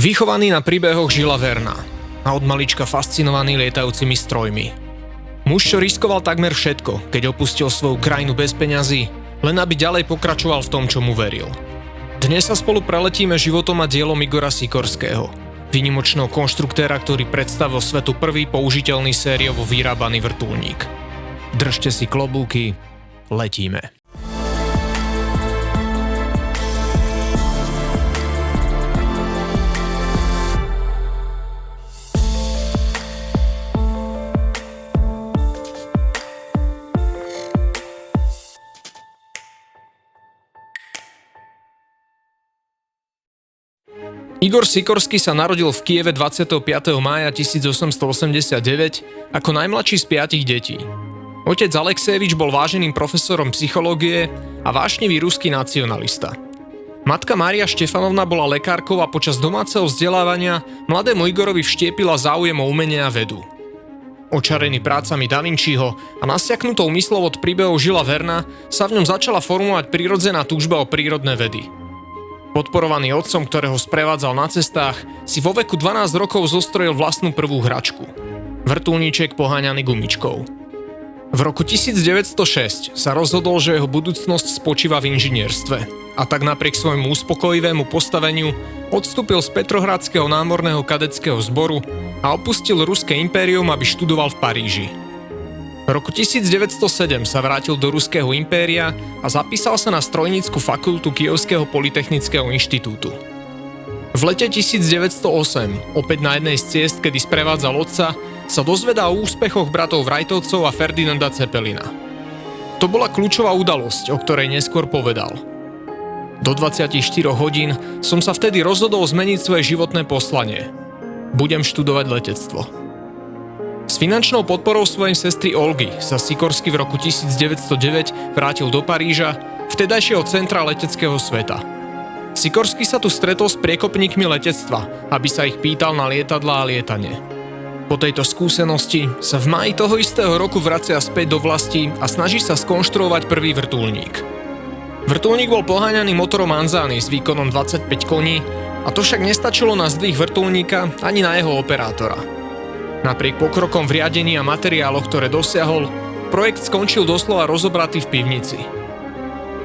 Vychovaný na príbehoch Julesa Verna a od malička fascinovaný lietajúcimi strojmi. Muž, čo riskoval takmer všetko, keď opustil svoju krajinu bez peňazí, len aby ďalej pokračoval v tom, čo mu veril. Dnes sa spolu preletíme životom a dielom Igora Sikorského, výnimočného konštruktéra, ktorý predstavil svetu prvý použiteľný sériovo vyrábaný vrtuľník. Držte si klobúky, letíme. Igor Sikorský sa narodil v Kieve 25. mája 1889 ako najmladší z 5 detí. Otec Alexejevič bol váženým profesorom psychológie a vášnivý ruský nacionalista. Matka Mária Štefanovna bola lekárkou a počas domáceho vzdelávania mladému Igorovi vštiepila záujem o umenie a vedu. Očarený prácami Da Vinciho a nasiaknutou myslou od príbehov Julesa Verna sa v ňom začala formovať prirodzená túžba o prírodné vedy. Podporovaný otcom, ktorého sprevádzal na cestách, si vo veku 12 rokov zostrojil vlastnú prvú hračku. Vrtuľníček poháňaný gumičkou. V roku 1906 sa rozhodol, že jeho budúcnosť spočíva v inžinierstve a tak napriek svojmu uspokojivému postaveniu odstúpil z Petrohradského námorného kadeckého zboru a opustil Ruské impérium, aby študoval v Paríži. V roku 1907 sa vrátil do Ruského impéria a zapísal sa na strojnícku fakultu Kyjevského polytechnického inštitútu. V lete 1908, opäť na jednej z ciest, kedy sprevádzal otca, sa dozvedá o úspechoch bratov Wrightovcov a Ferdinanda Zeppelina. To bola kľúčová udalosť, o ktorej neskôr povedal. Do 24 hodín som sa vtedy rozhodol zmeniť svoje životné poslanie. Budem študovať letectvo. S finančnou podporou svojej sestry Olgy sa Sikorský v roku 1909 vrátil do Paríža, vtedajšieho centra leteckého sveta. Sikorský sa tu stretol s priekopníkmi letectva, aby sa ich pýtal na lietadlá a lietanie. Po tejto skúsenosti sa v máji toho istého roku vracia späť do vlasti a snaží sa skonštruovať prvý vrtuľník. Vrtuľník bol poháňaný motorom Anzany s výkonom 25 koní, a to však nestačilo na zdvih vrtuľníka ani na jeho operátora. Napriek pokrokom v riadení a materiáloch, ktoré dosiahol, projekt skončil doslova rozobratý v pivnici.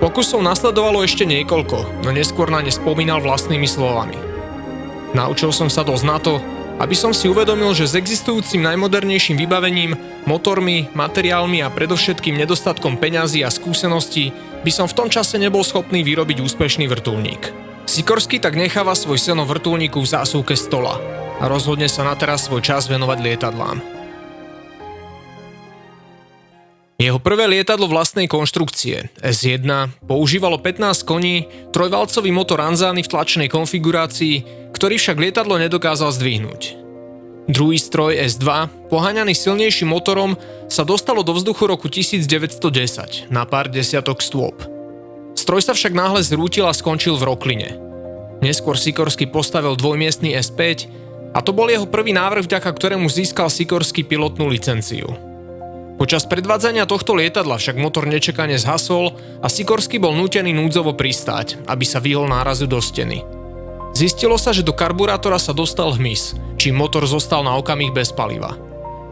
Pokusov nasledovalo ešte niekoľko, no neskôr na ne spomínal vlastnými slovami. Naučil som sa dosť na to, aby som si uvedomil, že s existujúcim najmodernejším vybavením, motormi, materiálmi a predovšetkým nedostatkom peňazí a skúseností by som v tom čase nebol schopný vyrobiť úspešný vrtuľník. Sikorský tak necháva svoj sen o vrtuľníku v zásuvke stola a rozhodne sa na teraz svoj čas venovať lietadlám. Jeho prvé lietadlo vlastnej konštrukcie, S1, používalo 15 koní, trojvalcový motor Anzany v tlačnej konfigurácii, ktorý však lietadlo nedokázal zdvihnúť. Druhý stroj S2, poháňaný silnejším motorom, sa dostalo do vzduchu roku 1910 na pár desiatok stôp. Stroj sa však náhle zrútil a skončil v rokline. Neskôr Sikorský postavil dvojmiestny S5 a to bol jeho prvý návrh, vďaka ktorému získal Sikorský pilotnú licenciu. Počas predvádzania tohto lietadla však motor nečakane zhasol a Sikorský bol nútený núdzovo pristáť, aby sa vyhol nárazu do steny. Zistilo sa, že do karburátora sa dostal hmyz, čím motor zostal na okamih bez paliva.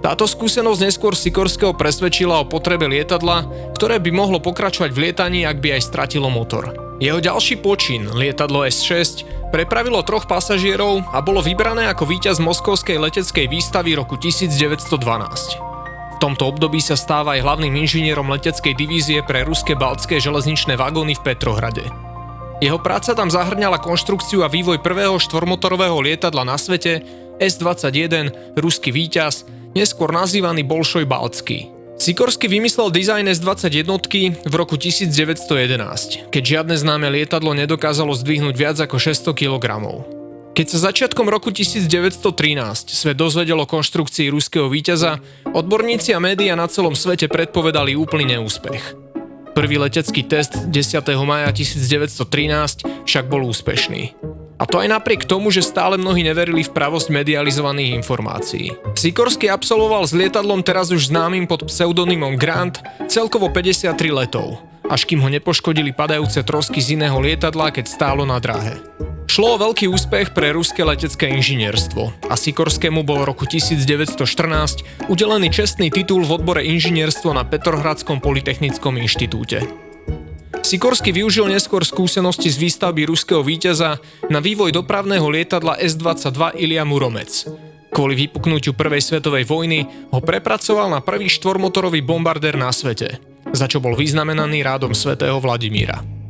Táto skúsenosť neskôr Sikorského presvedčila o potrebe lietadla, ktoré by mohlo pokračovať v lietaní, ak by aj stratilo motor. Jeho ďalší počin, lietadlo S6, prepravilo 3 pasažierov a bolo vybrané ako víťaz Moskovskej leteckej výstavy roku 1912. V tomto období sa stáva aj hlavným inžinierom leteckej divízie pre ruské baltské železničné vagóny v Petrohrade. Jeho práca tam zahŕňala konštrukciu a vývoj prvého štvormotorového lietadla na svete, S-21, ruský víťaz, neskôr nazývaný Bolšoj Baltský. Sikorský vymyslel dizajn S-21 v roku 1911, keď žiadne známe lietadlo nedokázalo zdvihnúť viac ako 600 kg. Keď sa začiatkom roku 1913 svet dozvedel o konštrukcii ruského víťaza, odborníci a médiá na celom svete predpovedali úplný neúspech. Prvý letecký test 10. mája 1913 však bol úspešný. A to aj napriek tomu, že stále mnohí neverili v pravosť medializovaných informácií. Sikorský absolvoval s lietadlom teraz už známym pod pseudonymom Grant celkovo 53 letov, až kým ho nepoškodili padajúce trosky z iného lietadla, keď stálo na dráhe. Šlo o veľký úspech pre ruské letecké inžinierstvo a Sikorskému bol v roku 1914 udelený čestný titul v odbore inžinierstvo na Petrohradskom polytechnickom inštitúte. Sikorský využil neskôr skúsenosti z výstavby ruského víťaza na vývoj dopravného lietadla S-22 Ilja Muromec. Kvôli vypuknutiu prvej svetovej vojny ho prepracoval na prvý štvormotorový bombardér na svete, za čo bol vyznamenaný rádom svätého Vladimíra.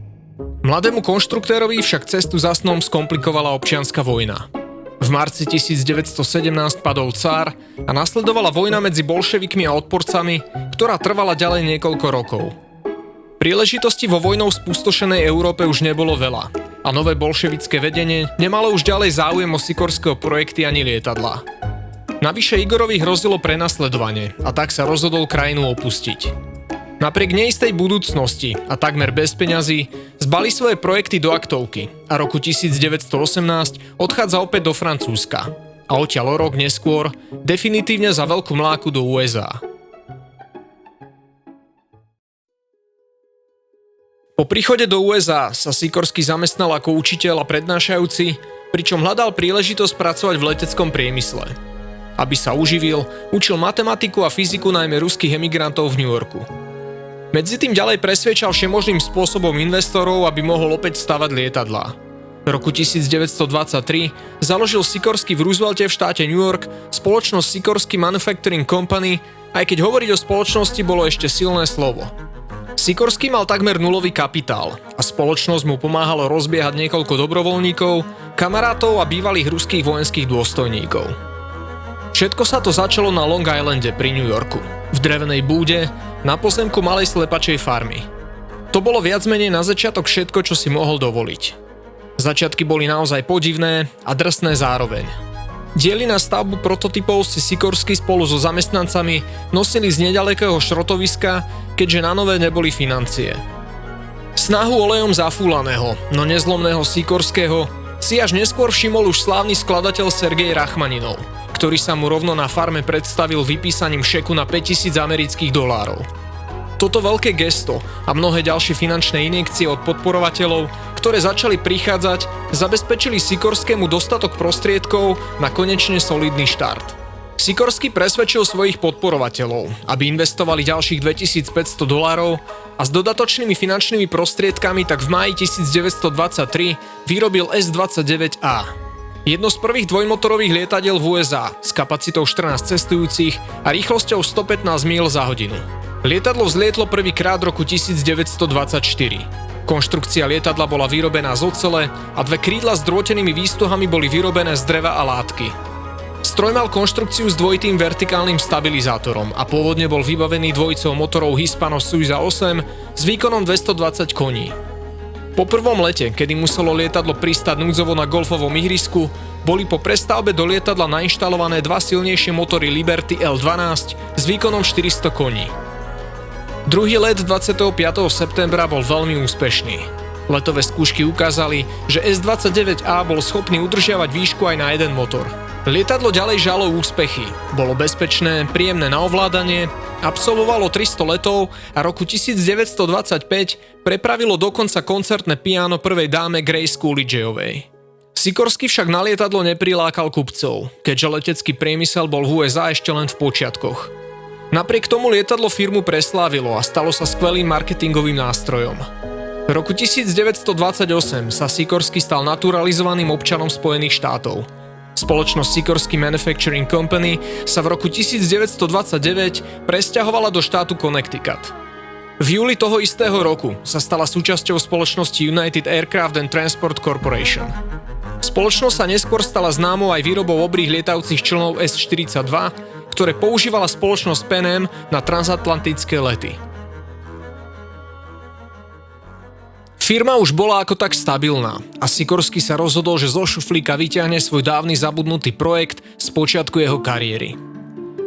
Mladému konštruktérovi však cestu za snom skomplikovala občianska vojna. V marci 1917 padol cár a nasledovala vojna medzi bolševikmi a odporcami, ktorá trvala ďalej niekoľko rokov. Príležitosti vo vojnou spustošenej Európe už nebolo veľa a nové bolševické vedenie nemalo už ďalej záujem o Sikorského projekty ani lietadlá. Navyše Igorovi hrozilo prenasledovanie a tak sa rozhodol krajinu opustiť. Napriek neistej budúcnosti a takmer bez peňazí zbali svoje projekty do aktovky a roku 1918 odchádza opäť do Francúzska a odtiaľ o rok neskôr definitívne za veľkú mláku do USA. Po príchode do USA sa Sikorský zamestnal ako učiteľ a prednášajúci, pričom hľadal príležitosť pracovať v leteckom priemysle. Aby sa uživil, učil matematiku a fyziku najmä ruských emigrantov v New Yorku. Medzi tým ďalej presviečal všemožným spôsobom investorov, aby mohol opäť stavať lietadlá. V roku 1923 založil Sikorský v Roosevelte v štáte New York spoločnosť Sikorsky Manufacturing Company, aj keď hovoriť o spoločnosti bolo ešte silné slovo. Sikorský mal takmer nulový kapitál a spoločnosť mu pomáhalo rozbiehať niekoľko dobrovoľníkov, kamarátov a bývalých ruských vojenských dôstojníkov. Všetko sa to začalo na Long Islande pri New Yorku, v drevenej búde, na pozemku malej slepačej farmy. To bolo viac menej na začiatok všetko, čo si mohol dovoliť. Začiatky boli naozaj podivné a drsné zároveň. Diely na stavbu prototypov si Sikorský spolu so zamestnancami nosili z nedalekého šrotoviska, keďže na nové neboli financie. Snahu olejom zafúlaného, no nezlomného Sikorského si až neskôr všimol už slávny skladateľ Sergej Rachmaninov, ktorý sa mu rovno na farme predstavil vypísaním šeku na $5,000 amerických. Toto veľké gesto a mnohé ďalšie finančné injekcie od podporovateľov, ktoré začali prichádzať, zabezpečili Sikorskému dostatok prostriedkov na konečne solidný štart. Sikorský presvedčil svojich podporovateľov, aby investovali ďalších $2,500 a s dodatočnými finančnými prostriedkami tak v máji 1923 vyrobil S-29A. Jedno z prvých dvojmotorových lietadiel v USA s kapacitou 14 cestujúcich a rýchlosťou 115 míľ za hodinu. Lietadlo vzlietlo prvýkrát v roku 1924. Konštrukcia lietadla bola vyrobená z ocele a dve krídla s drôtenými výstuhami boli vyrobené z dreva a látky. Stroj mal konštrukciu s dvojitým vertikálnym stabilizátorom a pôvodne bol vybavený dvojicou motorov Hispano Suiza 8 s výkonom 220 koní. Po prvom lete, kedy muselo lietadlo pristáť núdzovo na golfovom ihrisku, boli po prestavbe do lietadla nainštalované dva silnejšie motory Liberty L12 s výkonom 400 koní. Druhý let 25. septembra bol veľmi úspešný. Letové skúšky ukázali, že S-29A bol schopný udržiavať výšku aj na jeden motor. Lietadlo ďalej žalo úspechy. Bolo bezpečné, príjemné na ovládanie, absolvovalo 300 letov a roku 1925 prepravilo dokonca koncertné piano prvej dáme Grace Coolidgeovej. Sikorský však na lietadlo neprilákal kupcov, keďže letecký priemysel bol v USA ešte len v počiatkoch. Napriek tomu lietadlo firmu preslávilo a stalo sa skvelým marketingovým nástrojom. V roku 1928 sa Sikorský stal naturalizovaným občanom Spojených štátov. Spoločnosť Sikorsky Manufacturing Company sa v roku 1929 presťahovala do štátu Connecticut. V júli toho istého roku sa stala súčasťou spoločnosti United Aircraft and Transport Corporation. Spoločnosť sa neskôr stala známou aj výrobou obrých lietavcích člnov S-42, ktoré používala spoločnosť Pan Am na transatlantické lety. Firma už bola ako tak stabilná a Sikorský sa rozhodol, že zo šuflíka vyťahne svoj dávny zabudnutý projekt z počiatku jeho kariéry.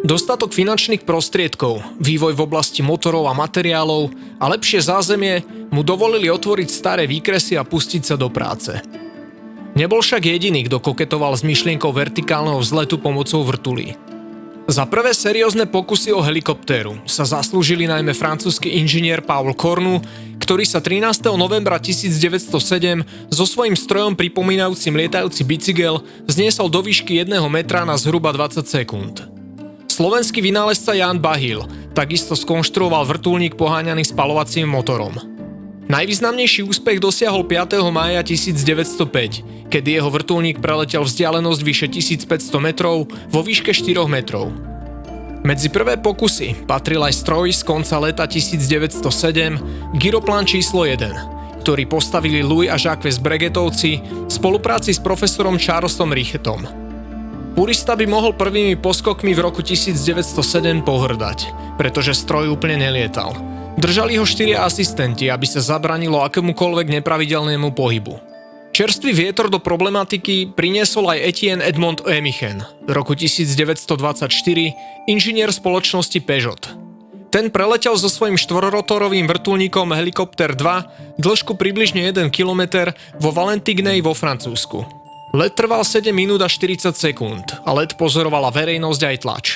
Dostatok finančných prostriedkov, vývoj v oblasti motorov a materiálov a lepšie zázemie mu dovolili otvoriť staré výkresy a pustiť sa do práce. Nebol však jediný, kto koketoval s myšlienkou vertikálneho vzletu pomocou vrtulí. Za prvé seriózne pokusy o helikoptéru sa zaslúžili najmä francúzsky inžinier Paul Cornu, ktorý sa 13. novembra 1907 so svojím strojom pripomínajúcim lietajúci bicykel vzniesol do výšky 1 metra na zhruba 20 sekúnd. Slovenský vynálezca Ján Bahil takisto skonštruoval vrtuľník poháňaný spaľovacím motorom. Najvýznamnejší úspech dosiahol 5. mája 1905, kedy jeho vrtuľník preletel vzdialenosť vyše 1500 metrov vo výške 4 metrov. Medzi prvé pokusy patril aj stroj z konca leta 1907 Gyroplán číslo 1, ktorý postavili Louis a Jacques Breguetovci v spolupráci s profesorom Charlesom Richetom. Purista by mohol prvými poskokmi v roku 1907 pohrdať, pretože stroj úplne nelietal. Držali ho 4 asistenti, aby sa zabranilo akémukoľvek nepravidelnému pohybu. Čerstvý vietor do problematiky priniesol aj Etienne Edmond Oehmichen, v roku 1924 inžinier spoločnosti Peugeot. Ten preletel so svojím štvorrotorovým vrtuľníkom Helikopter 2 dĺžku približne 1 km vo Valentigney vo Francúzsku. Let trval 7 minút a 40 sekúnd a let pozorovala verejnosť aj tlač.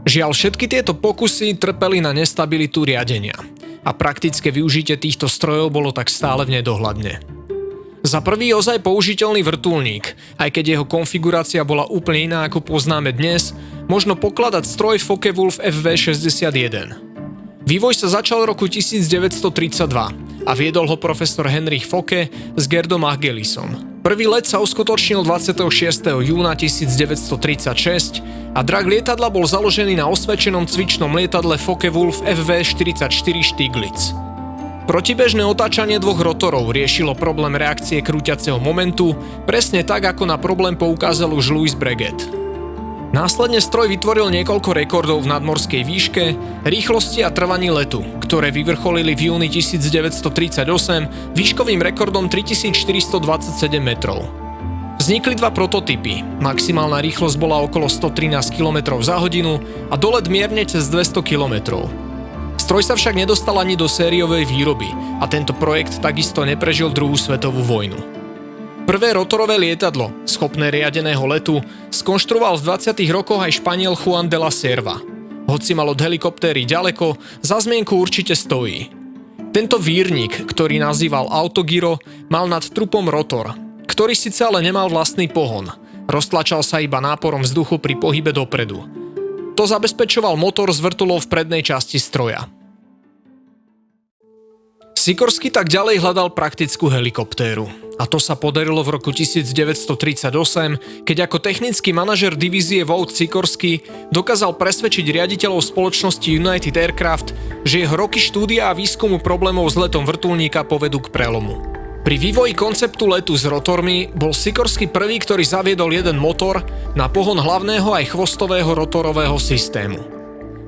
Žiaľ, všetky tieto pokusy trpeli na nestabilitu riadenia a praktické využitie týchto strojov bolo tak stále v nedohľadne. Za prvý ozaj použiteľný vrtuľník, aj keď jeho konfigurácia bola úplne iná ako poznáme dnes, možno pokladať stroj Focke-Wulf FV-61. Vývoj sa začal v roku 1932 a viedol ho profesor Heinrich Focke s Gerdom Achgelisom. Prvý let sa uskutočnil 26. júna 1936 a drak lietadla bol založený na osvedčenom cvičnom lietadle Focke-Wulf FV-44 Stieglitz. Protibežné otáčanie dvoch rotorov riešilo problém reakcie krúťaceho momentu, presne tak, ako na problém poukázal už Louis Breguet. Následne stroj vytvoril niekoľko rekordov v nadmorskej výške, rýchlosti a trvaní letu, ktoré vyvrcholili v júni 1938 výškovým rekordom 3427 metrov. Vznikli dva prototypy, maximálna rýchlosť bola okolo 113 km za hodinu a dolet mierne cez 200 km. Stroj sa však nedostal ani do sériovej výroby a tento projekt takisto neprežil druhú svetovú vojnu. Prvé rotorové lietadlo, schopné riadeného letu, skonštruoval v 20. rokoch aj Španiel Juan de la Cierva. Hoci mal od helikoptéry ďaleko, za zmienku určite stojí. Tento vírnik, ktorý nazýval autogyro, mal nad trupom rotor, ktorý síce ale nemal vlastný pohon. Roztlačal sa iba náporom vzduchu pri pohybe dopredu. To zabezpečoval motor s vrtuľou v prednej časti stroja. Sikorsky tak ďalej hľadal praktickú helikoptéru. A to sa podarilo v roku 1938, keď ako technický manažer divízie Vought Sikorsky dokázal presvedčiť riaditeľov spoločnosti United Aircraft, že jeho roky štúdia a výskumu problémov s letom vrtuľníka povedú k prelomu. Pri vývoji konceptu letu s rotormi bol Sikorsky prvý, ktorý zaviedol jeden motor na pohon hlavného aj chvostového rotorového systému.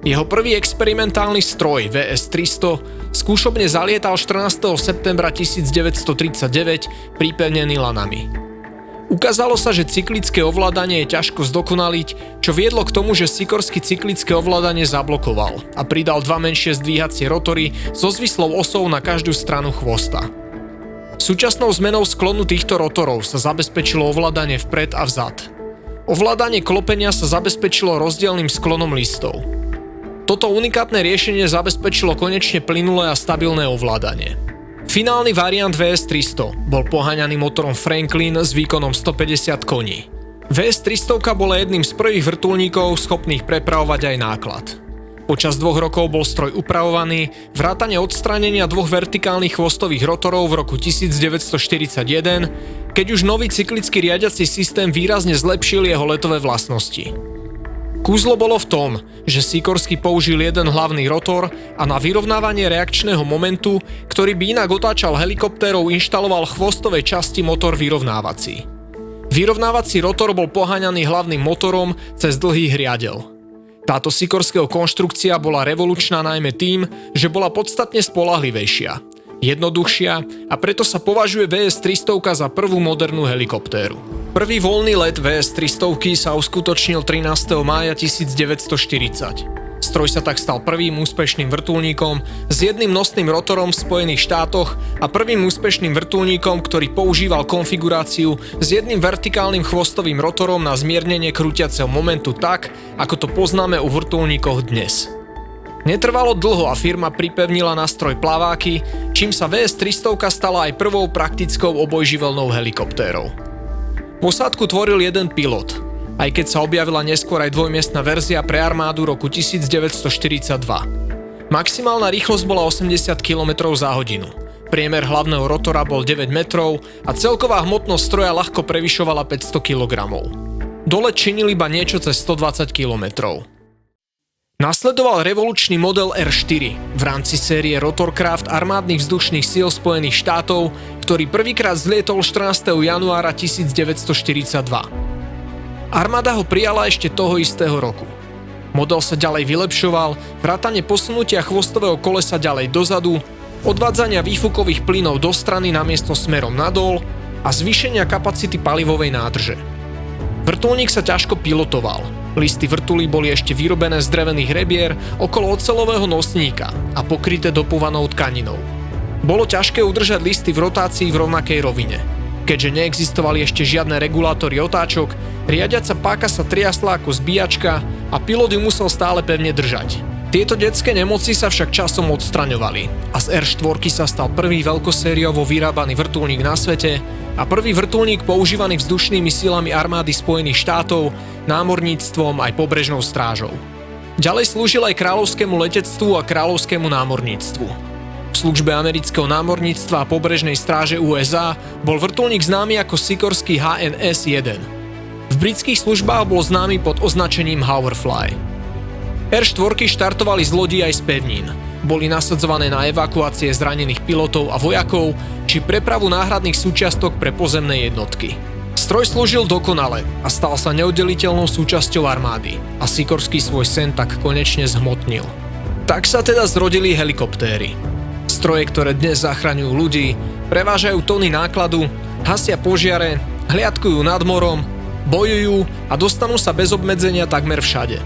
Jeho prvý experimentálny stroj VS-300 skúšobne zalietal 14. septembra 1939 pripevnený lanami. Ukázalo sa, že cyklické ovládanie je ťažko zdokonaliť, čo viedlo k tomu, že Sikorsky cyklické ovládanie zablokoval a pridal dva menšie zdvíhacie rotory so zvislou osou na každú stranu chvosta. Súčasnou zmenou sklonu týchto rotorov sa zabezpečilo ovládanie vpred a vzad. Ovládanie klopenia sa zabezpečilo rozdielnym sklonom listov. Toto unikátne riešenie zabezpečilo konečne plynulé a stabilné ovládanie. Finálny variant VS-300 bol poháňaný motorom Franklin s výkonom 150 koní. VS-300 bola jedným z prvých vrtuľníkov schopných prepravovať aj náklad. Počas 2 rokov bol stroj upravovaný, vrátane odstránenia 2 vertikálnych chvostových rotorov v roku 1941, keď už nový cyklický riadiaci systém výrazne zlepšil jeho letové vlastnosti. Kúzlo bolo v tom, že Sikorsky použil jeden hlavný rotor a na vyrovnávanie reakčného momentu, ktorý by inak otáčal helikoptérov, inštaloval v chvostovej časti motor vyrovnávací. Vyrovnávací rotor bol poháňaný hlavným motorom cez dlhý hriadel. Táto Sikorského konštrukcia bola revolučná najmä tým, že bola podstatne spoľahlivejšia, jednoduchšia a preto sa považuje VS-300 za prvú modernú helikoptéru. Prvý voľný let VS-300 sa uskutočnil 13. mája 1940. Stroj sa tak stal prvým úspešným vrtuľníkom s jedným nosným rotorom v Spojených štátoch a prvým úspešným vrtuľníkom, ktorý používal konfiguráciu s jedným vertikálnym chvostovým rotorom na zmiernenie krútiaceho momentu tak, ako to poznáme u vrtuľníkov dnes. Netrvalo dlho a firma pripevnila na stroj plaváky, čím sa VS-300 stala aj prvou praktickou obojživelnou helikoptérou. Posádku tvoril jeden pilot, aj keď sa objavila neskôr aj dvojmiestna verzia pre armádu roku 1942. Maximálna rýchlosť bola 80 km za hodinu. Priemer hlavného rotora bol 9 metrov a celková hmotnosť stroja ľahko prevyšovala 500 kg. Dole činil iba niečo cez 120 km. Nasledoval revolučný model R4 v rámci série Rotorcraft armádnych vzdušných síl Spojených štátov, ktorý prvýkrát zlietol 14. januára 1942. Armáda ho prijala ešte toho istého roku. Model sa ďalej vylepšoval, vrátane posunutia chvostového kolesa ďalej dozadu, odvádzania výfukových plynov do strany namiesto smerom nadol a zvýšenia kapacity palivovej nádrže. Vrtuľník sa ťažko pilotoval. Listy vrtulí boli ešte vyrobené z drevených rebier okolo oceľového nosníka a pokryté dopúvanou tkaninou. Bolo ťažké udržať listy v rotácii v rovnakej rovine. Keďže neexistovali ešte žiadne regulátory otáčok, riadiaca páka sa triasla ako zbíjačka a pilot ju musel stále pevne držať. Tieto detské nemoci sa však časom odstraňovali a z R4 sa stal prvý veľkosériovo vyrábaný vrtuľník na svete a prvý vrtuľník používaný vzdušnými silami armády Spojených štátov, námorníctvom aj pobrežnou strážou. Ďalej slúžil aj kráľovskému letectvu a kráľovskému námorníctvu. V službe amerického námorníctva a pobrežnej stráže USA bol vrtuľník známy ako Sikorský HNS-1. V britských službách bol známy pod označením Hoverfly. R4 štartovali z lodí aj z pevnín. Boli nasadzované na evakuácie zranených pilotov a vojakov či prepravu náhradných súčiastok pre pozemné jednotky. Stroj slúžil dokonale a stal sa neoddeliteľnou súčasťou armády a Sikorský svoj sen tak konečne zhmotnil. Tak sa teda zrodili helikoptéry. Stroje, ktoré dnes zachraňujú ľudí, prevážajú tony nákladu, hasia požiare, hliadkujú nad morom, bojujú a dostanú sa bez obmedzenia takmer všade.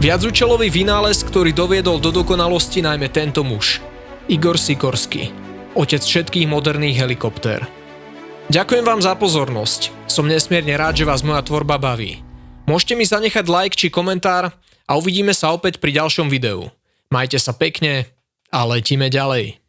Viacúčelový vynález, ktorý doviedol do dokonalosti najmä tento muž, Igor Sikorský, otec všetkých moderných helikoptér. Ďakujem vám za pozornosť. Som nesmierne rád, že vás moja tvorba baví. Môžete mi zanechať like či komentár a uvidíme sa opäť pri ďalšom videu. Majte sa pekne a letíme ďalej.